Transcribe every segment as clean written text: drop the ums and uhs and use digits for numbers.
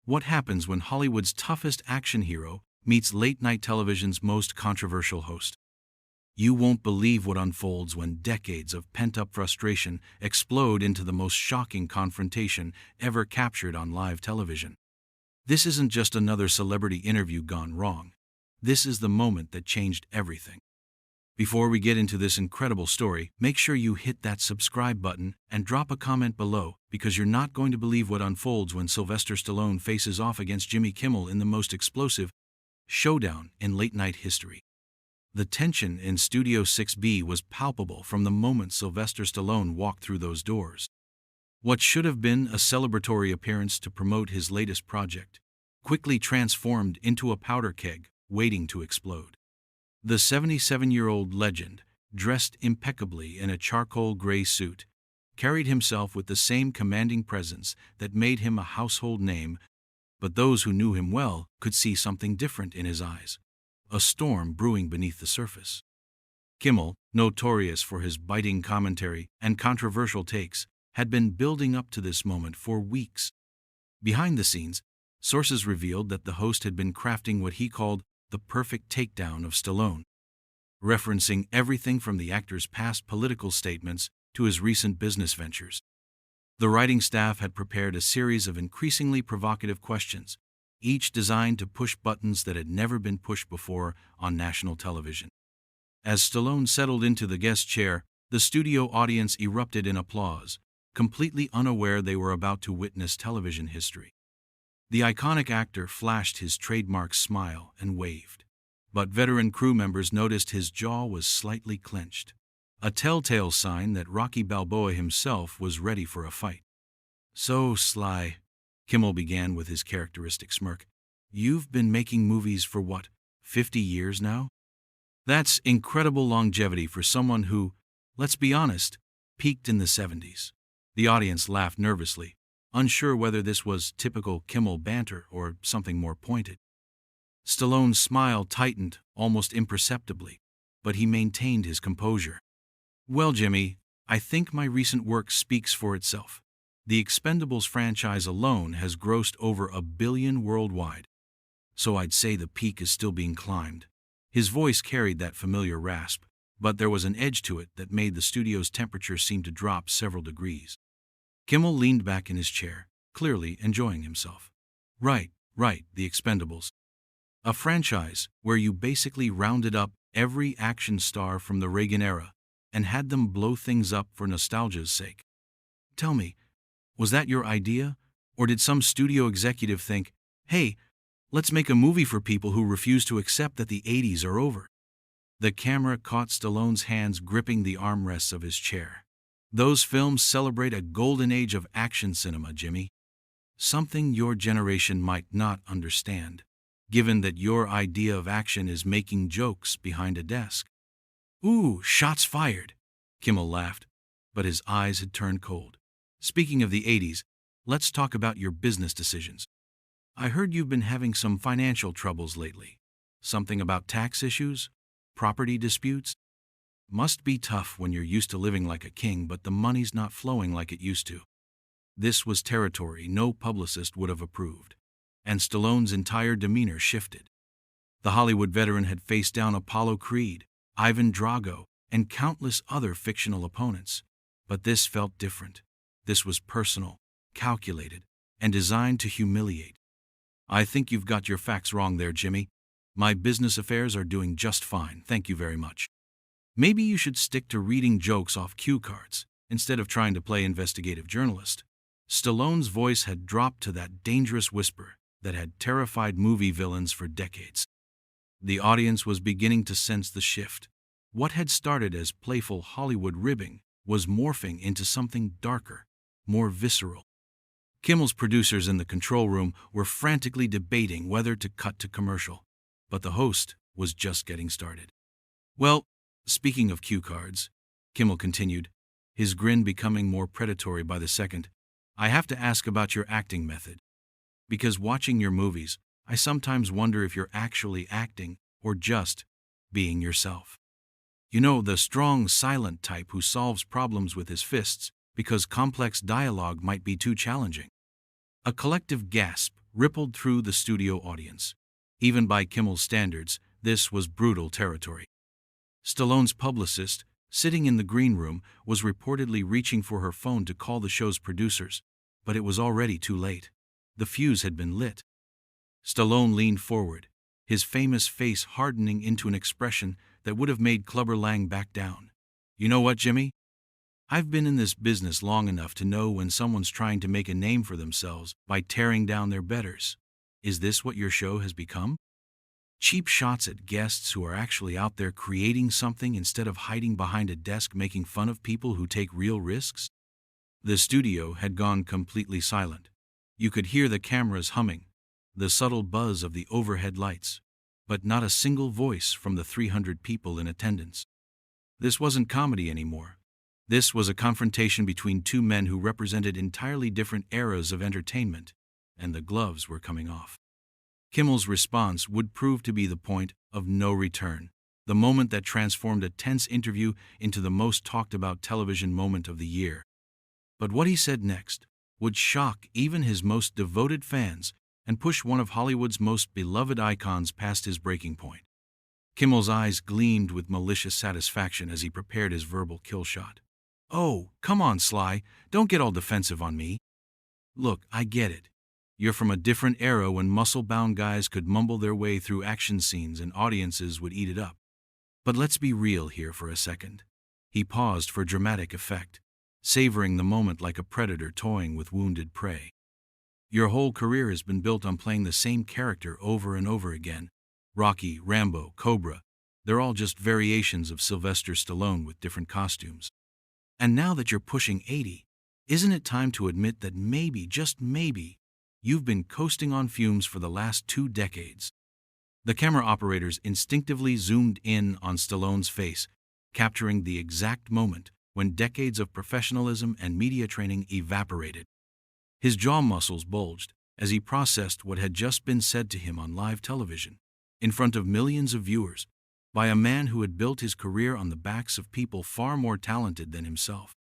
What happens when Hollywood's toughest action hero meets late-night television's most controversial host? You won't believe what unfolds when decades of pent-up frustration explode into the most shocking confrontation ever captured on live television. This isn't just another celebrity interview gone wrong. This is the moment that changed everything. Before we get into this incredible story, make sure you hit that subscribe button and drop a comment below, because you're not going to believe what unfolds when Sylvester Stallone faces off against Jimmy Kimmel in the most explosive showdown in late-night history. The tension in Studio 6B was palpable from the moment Sylvester Stallone walked through those doors. What should have been a celebratory appearance to promote his latest project quickly transformed into a powder keg waiting to explode. The 77-year-old legend, dressed impeccably in a charcoal gray suit, carried himself with the same commanding presence that made him a household name, but those who knew him well could see something different in his eyes, a storm brewing beneath the surface. Kimmel, notorious for his biting commentary and controversial takes, had been building up to this moment for weeks. Behind the scenes, sources revealed that the host had been crafting what he called the perfect takedown of Stallone, referencing everything from the actor's past political statements to his recent business ventures. The writing staff had prepared a series of increasingly provocative questions, each designed to push buttons that had never been pushed before on national television. As Stallone settled into the guest chair, the studio audience erupted in applause, completely unaware they were about to witness television history. The iconic actor flashed his trademark smile and waved, but veteran crew members noticed his jaw was slightly clenched, a telltale sign that Rocky Balboa himself was ready for a fight. "So, Sly," Kimmel began with his characteristic smirk, "you've been making movies for what, 50 years now? That's incredible longevity for someone who, let's be honest, peaked in the 70s. The audience laughed nervously, unsure whether this was typical Kimmel banter or something more pointed. Stallone's smile tightened almost imperceptibly, but he maintained his composure. "Well, Jimmy, I think my recent work speaks for itself. The Expendables franchise alone has grossed over $1 billion worldwide, so I'd say the peak is still being climbed." His voice carried that familiar rasp, but there was an edge to it that made the studio's temperature seem to drop several degrees. Kimmel leaned back in his chair, clearly enjoying himself. Right, The Expendables. A franchise where you basically rounded up every action star from the Reagan era and had them blow things up for nostalgia's sake. Tell me, was that your idea, or did some studio executive think, "Hey, let's make a movie for people who refuse to accept that the 80s are over"? The camera caught Stallone's hands gripping the armrests of his chair. "Those films celebrate a golden age of action cinema, Jimmy. Something your generation might not understand, given that your idea of action is making jokes behind a desk." "Ooh, shots fired," Kimmel laughed, but his eyes had turned cold. "Speaking of the 80s, let's talk about your business decisions. I heard you've been having some financial troubles lately. Something about tax issues? Property disputes? Must be tough when you're used to living like a king, but the money's not flowing like it used to." This was territory no publicist would have approved, and Stallone's entire demeanor shifted. The Hollywood veteran had faced down Apollo Creed, Ivan Drago, and countless other fictional opponents, but this felt different. This was personal, calculated, and designed to humiliate. "I think you've got your facts wrong there, Jimmy. My business affairs are doing just fine, thank you very much. Maybe you should stick to reading jokes off cue cards, instead of trying to play investigative journalist." Stallone's voice had dropped to that dangerous whisper that had terrified movie villains for decades. The audience was beginning to sense the shift. What had started as playful Hollywood ribbing was morphing into something darker, more visceral. Kimmel's producers in the control room were frantically debating whether to cut to commercial, but the host was just getting started. "Well, speaking of cue cards," Kimmel continued, his grin becoming more predatory by the second, "I have to ask about your acting method. Because watching your movies, I sometimes wonder if you're actually acting or just being yourself. You know, the strong, silent type who solves problems with his fists because complex dialogue might be too challenging." A collective gasp rippled through the studio audience. Even by Kimmel's standards, this was brutal territory. Stallone's publicist, sitting in the green room, was reportedly reaching for her phone to call the show's producers, but it was already too late. The fuse had been lit. Stallone leaned forward, his famous face hardening into an expression that would have made Clubber Lang back down. "You know what, Jimmy? I've been in this business long enough to know when someone's trying to make a name for themselves by tearing down their betters. Is this what your show has become? Cheap shots at guests who are actually out there creating something instead of hiding behind a desk making fun of people who take real risks?" The studio had gone completely silent. You could hear the cameras humming, the subtle buzz of the overhead lights, but not a single voice from the 300 people in attendance. This wasn't comedy anymore. This was a confrontation between two men who represented entirely different eras of entertainment, and the gloves were coming off. Kimmel's response would prove to be the point of no return, the moment that transformed a tense interview into the most talked-about television moment of the year. But what he said next would shock even his most devoted fans and push one of Hollywood's most beloved icons past his breaking point. Kimmel's eyes gleamed with malicious satisfaction as he prepared his verbal kill shot. "Oh, come on, Sly, don't get all defensive on me. Look, I get it. You're from a different era when muscle-bound guys could mumble their way through action scenes and audiences would eat it up. But let's be real here for a second." He paused for dramatic effect, savoring the moment like a predator toying with wounded prey. "Your whole career has been built on playing the same character over and over again. Rocky, Rambo, Cobra, they're all just variations of Sylvester Stallone with different costumes. And now that you're pushing 80, isn't it time to admit that maybe, just maybe, you've been coasting on fumes for the last 2 decades? The camera operators instinctively zoomed in on Stallone's face, capturing the exact moment when decades of professionalism and media training evaporated. His jaw muscles bulged as he processed what had just been said to him on live television, in front of millions of viewers, by a man who had built his career on the backs of people far more talented than himself.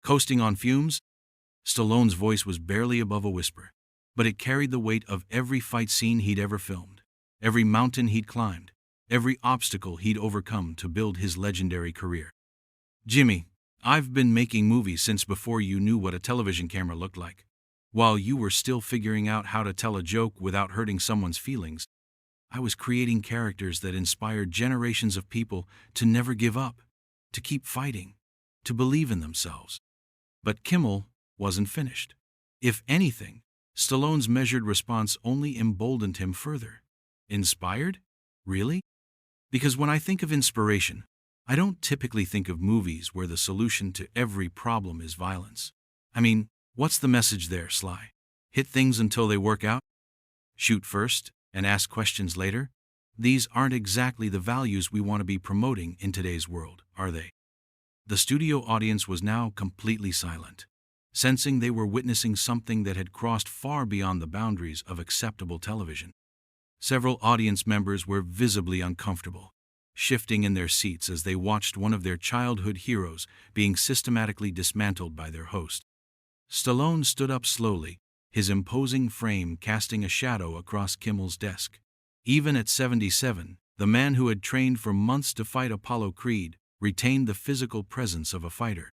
Coasting on fumes? Stallone's voice was barely above a whisper, but it carried the weight of every fight scene he'd ever filmed, every mountain he'd climbed, every obstacle he'd overcome to build his legendary career. "Jimmy, I've been making movies since before you knew what a television camera looked like. While you were still figuring out how to tell a joke without hurting someone's feelings, I was creating characters that inspired generations of people to never give up, to keep fighting, to believe in themselves." But Kimmel wasn't finished. If anything, Stallone's measured response only emboldened him further. "Inspired? Really? Because when I think of inspiration, I don't typically think of movies where the solution to every problem is violence. I mean, what's the message there, Sly? Hit things until they work out? Shoot first and ask questions later? These aren't exactly the values we want to be promoting in today's world, are they?" The studio audience was now completely silent, sensing they were witnessing something that had crossed far beyond the boundaries of acceptable television. Several audience members were visibly uncomfortable, shifting in their seats as they watched one of their childhood heroes being systematically dismantled by their host. Stallone stood up slowly, his imposing frame casting a shadow across Kimmel's desk. Even at 77, the man who had trained for months to fight Apollo Creed retained the physical presence of a fighter.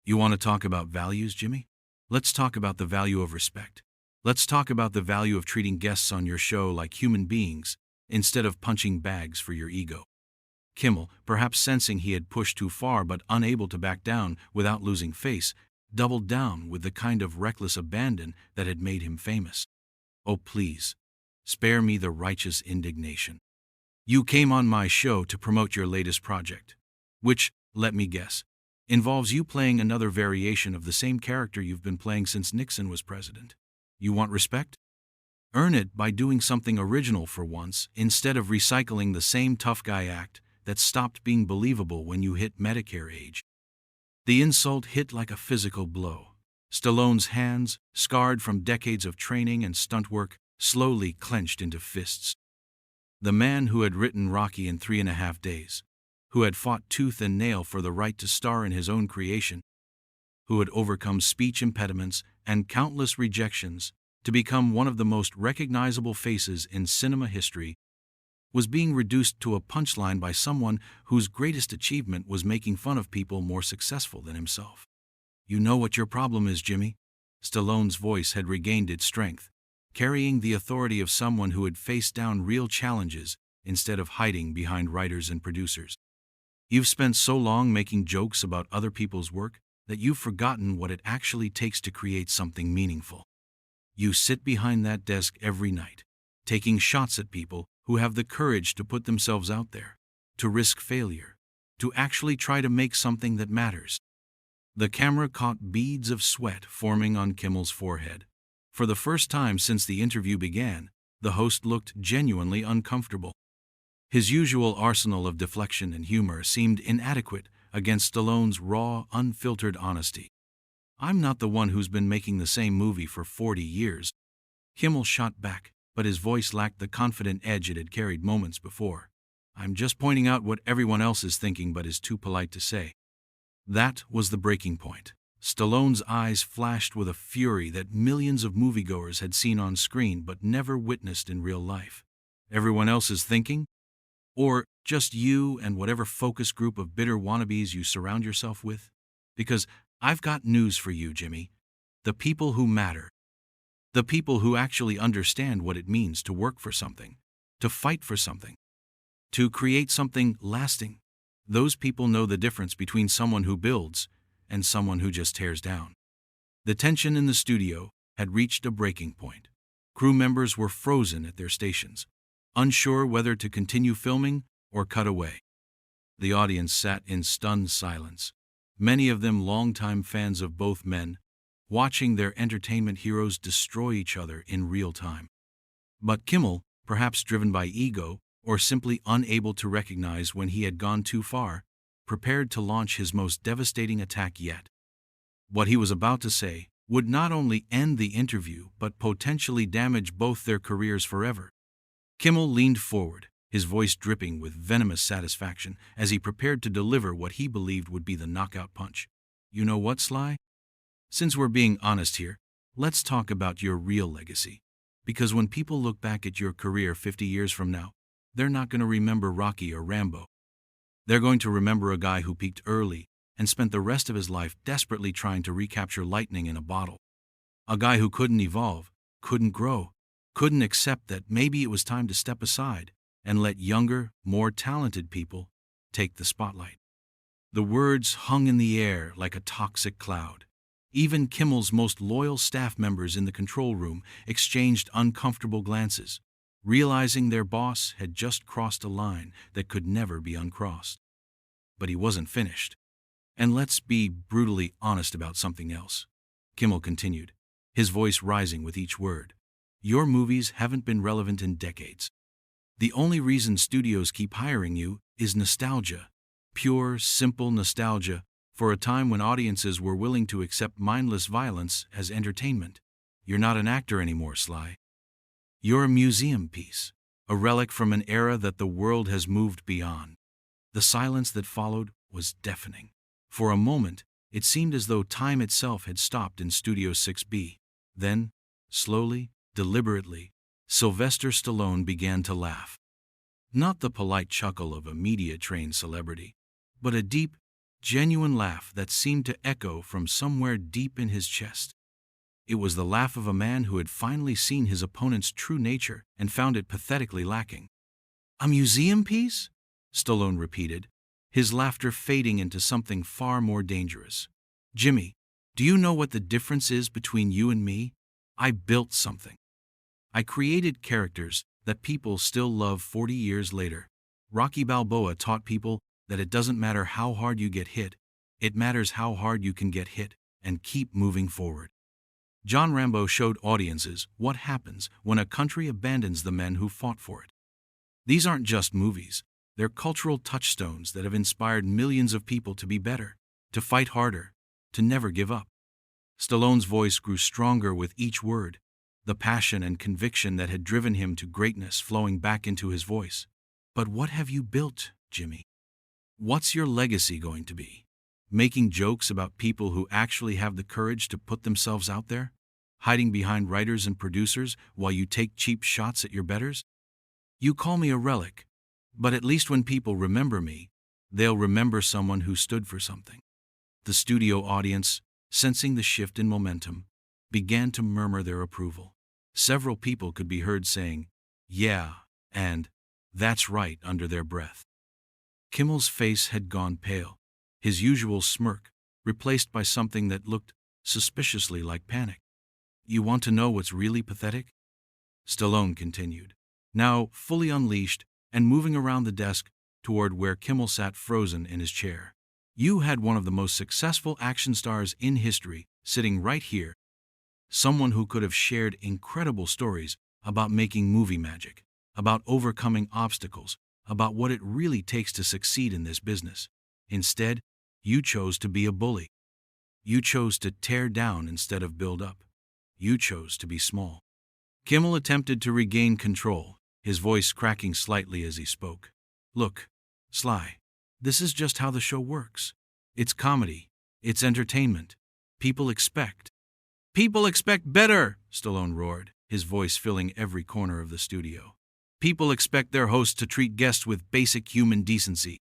"You want to talk about values, Jimmy? Let's talk about the value of respect. Let's talk about the value of treating guests on your show like human beings instead of punching bags for your ego." Kimmel, perhaps sensing he had pushed too far but unable to back down without losing face, doubled down with the kind of reckless abandon that had made him famous. "Oh, please, spare me the righteous indignation. You came on my show to promote your latest project, which, let me guess, involves you playing another variation of the same character you've been playing since Nixon was president. You want respect? Earn it by doing something original for once instead of recycling the same tough guy act that stopped being believable when you hit Medicare age." The insult hit like a physical blow. Stallone's hands, scarred from decades of training and stunt work, slowly clenched into fists. The man who had written Rocky in 3.5 days, who had fought tooth and nail for the right to star in his own creation, who had overcome speech impediments and countless rejections, to become one of the most recognizable faces in cinema history, was being reduced to a punchline by someone whose greatest achievement was making fun of people more successful than himself. You know what your problem is, Jimmy? Stallone's voice had regained its strength, carrying the authority of someone who had faced down real challenges instead of hiding behind writers and producers. You've spent so long making jokes about other people's work that you've forgotten what it actually takes to create something meaningful. You sit behind that desk every night, taking shots at people who have the courage to put themselves out there, to risk failure, to actually try to make something that matters. The camera caught beads of sweat forming on Kimmel's forehead. For the first time since the interview began, the host looked genuinely uncomfortable. His usual arsenal of deflection and humor seemed inadequate against Stallone's raw, unfiltered honesty. I'm not the one who's been making the same movie for 40 years. Kimmel shot back, but his voice lacked the confident edge it had carried moments before. I'm just pointing out what everyone else is thinking but is too polite to say. That was the breaking point. Stallone's eyes flashed with a fury that millions of moviegoers had seen on screen but never witnessed in real life. Everyone else is thinking? Or just you and whatever focus group of bitter wannabes you surround yourself with? Because I've got news for you, Jimmy. The people who matter. The people who actually understand what it means to work for something, to fight for something, to create something lasting. Those people know the difference between someone who builds and someone who just tears down. The tension in the studio had reached a breaking point. Crew members were frozen at their stations, unsure whether to continue filming or cut away. The audience sat in stunned silence, many of them longtime fans of both men, watching their entertainment heroes destroy each other in real time. But Kimmel, perhaps driven by ego or simply unable to recognize when he had gone too far, prepared to launch his most devastating attack yet. What he was about to say would not only end the interview but potentially damage both their careers forever. Kimmel leaned forward, his voice dripping with venomous satisfaction as he prepared to deliver what he believed would be the knockout punch. You know what, Sly? Since we're being honest here, let's talk about your real legacy. Because when people look back at your career 50 years from now, they're not going to remember Rocky or Rambo. They're going to remember a guy who peaked early and spent the rest of his life desperately trying to recapture lightning in a bottle. A guy who couldn't evolve, couldn't grow, couldn't accept that maybe it was time to step aside and let younger, more talented people take the spotlight. The words hung in the air like a toxic cloud. Even Kimmel's most loyal staff members in the control room exchanged uncomfortable glances, realizing their boss had just crossed a line that could never be uncrossed. But he wasn't finished. And let's be brutally honest about something else, Kimmel continued, his voice rising with each word. Your movies haven't been relevant in decades. The only reason studios keep hiring you is nostalgia, pure, simple nostalgia, for a time when audiences were willing to accept mindless violence as entertainment. You're not an actor anymore, Sly. You're a museum piece, a relic from an era that the world has moved beyond. The silence that followed was deafening. For a moment, it seemed as though time itself had stopped in Studio 6B. Then, slowly, deliberately, Sylvester Stallone began to laugh. Not the polite chuckle of a media-trained celebrity, but a deep, genuine laugh that seemed to echo from somewhere deep in his chest. It was the laugh of a man who had finally seen his opponent's true nature and found it pathetically lacking. A museum piece? Stallone repeated, his laughter fading into something far more dangerous. Jimmy, do you know what the difference is between you and me? I built something. I created characters that people still love 40 years later. Rocky Balboa taught people that it doesn't matter how hard you get hit, it matters how hard you can get hit and keep moving forward. John Rambo showed audiences what happens when a country abandons the men who fought for it. These aren't just movies, they're cultural touchstones that have inspired millions of people to be better, to fight harder, to never give up. Stallone's voice grew stronger with each word, the passion and conviction that had driven him to greatness flowing back into his voice. But what have you built, Jimmy? What's your legacy going to be? Making jokes about people who actually have the courage to put themselves out there? hiding behind writers and producers while you take cheap shots at your betters? You call me a relic, but at least when people remember me, they'll remember someone who stood for something. The studio audience, sensing the shift in momentum, began to murmur their approval. Several people could be heard saying, "Yeah," and "That's right," under their breath. Kimmel's face had gone pale, his usual smirk replaced by something that looked suspiciously like panic. "You want to know what's really pathetic?" Stallone continued, now fully unleashed and moving around the desk toward where Kimmel sat frozen in his chair. "You had one of the most successful action stars in history sitting right here, someone who could have shared incredible stories about making movie magic, about overcoming obstacles, about what it really takes to succeed in this business. Instead, you chose to be a bully. You chose to tear down instead of build up. You chose to be small." Kimmel attempted to regain control, his voice cracking slightly as he spoke. "Look, Sly, this is just how the show works. It's comedy. It's entertainment. People expect better," Stallone roared, his voice filling every corner of the studio. "People expect their hosts to treat guests with basic human decency.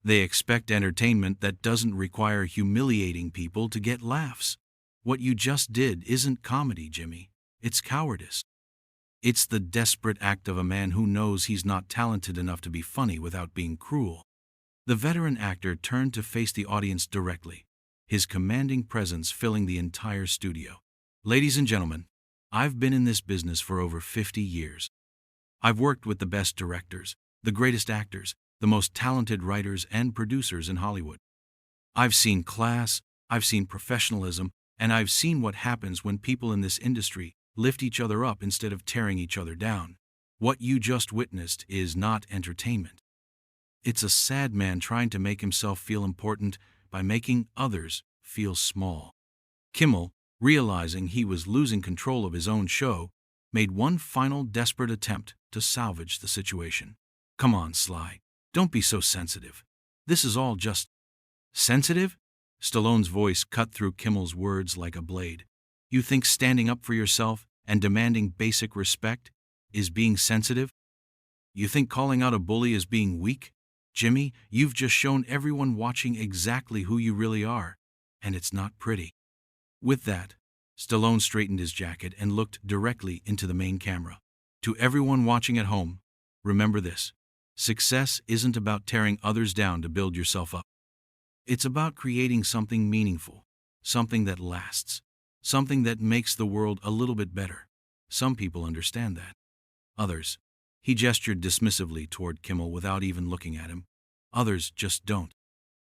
They expect entertainment that doesn't require humiliating people to get laughs. What you just did isn't comedy, Jimmy. It's cowardice. It's the desperate act of a man who knows he's not talented enough to be funny without being cruel." The veteran actor turned to face the audience directly, his commanding presence filling the entire studio. "Ladies and gentlemen, I've been in this business for over 50 years. I've worked with the best directors, the greatest actors, the most talented writers and producers in Hollywood. I've seen class, I've seen professionalism, and I've seen what happens when people in this industry lift each other up instead of tearing each other down. What you just witnessed is not entertainment. It's a sad man trying to make himself feel important by making others feel small." Kimmel, realizing he was losing control of his own show, made one final desperate attempt to salvage the situation. "Come on, Sly. Don't be so sensitive. This is all just..." "Sensitive?" Stallone's voice cut through Kimmel's words like a blade. "You think standing up for yourself and demanding basic respect is being sensitive? You think calling out a bully is being weak? Jimmy, you've just shown everyone watching exactly who you really are, and it's not pretty." With that, Stallone straightened his jacket and looked directly into the main camera. "To everyone watching at home, remember this. Success isn't about tearing others down to build yourself up. It's about creating something meaningful, something that lasts, something that makes the world a little bit better. Some people understand that. Others," he gestured dismissively toward Kimmel without even looking at him, "others just don't."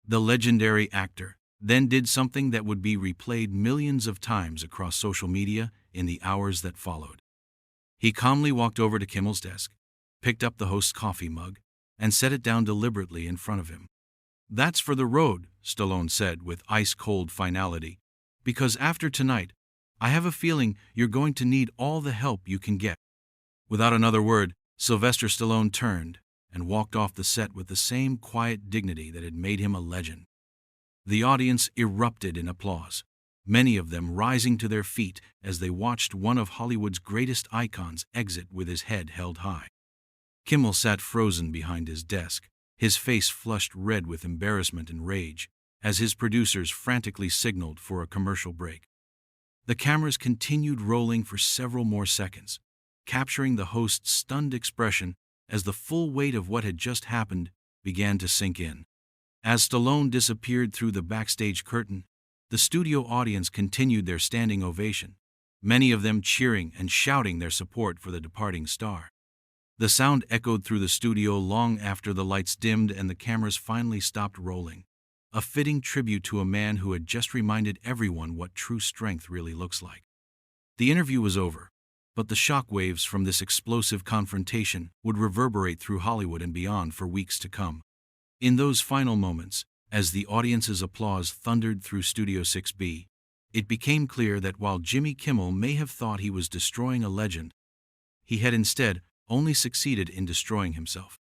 The legendary actor then did something that would be replayed millions of times across social media in the hours that followed. He calmly walked over to Kimmel's desk, picked up the host's coffee mug, and set it down deliberately in front of him. "That's for the road," Stallone said with ice-cold finality, "because after tonight, I have a feeling you're going to need all the help you can get." Without another word, Sylvester Stallone turned and walked off the set with the same quiet dignity that had made him a legend. The audience erupted in applause, many of them rising to their feet as they watched one of Hollywood's greatest icons exit with his head held high. Kimmel sat frozen behind his desk, his face flushed red with embarrassment and rage, as his producers frantically signaled for a commercial break. The cameras continued rolling for several more seconds, capturing the host's stunned expression as the full weight of what had just happened began to sink in. As Stallone disappeared through the backstage curtain, the studio audience continued their standing ovation, many of them cheering and shouting their support for the departing star. The sound echoed through the studio long after the lights dimmed and the cameras finally stopped rolling, a fitting tribute to a man who had just reminded everyone what true strength really looks like. The interview was over, but the shockwaves from this explosive confrontation would reverberate through Hollywood and beyond for weeks to come. In those final moments, as the audience's applause thundered through Studio 6B, it became clear that while Jimmy Kimmel may have thought he was destroying a legend, he had instead only succeeded in destroying himself.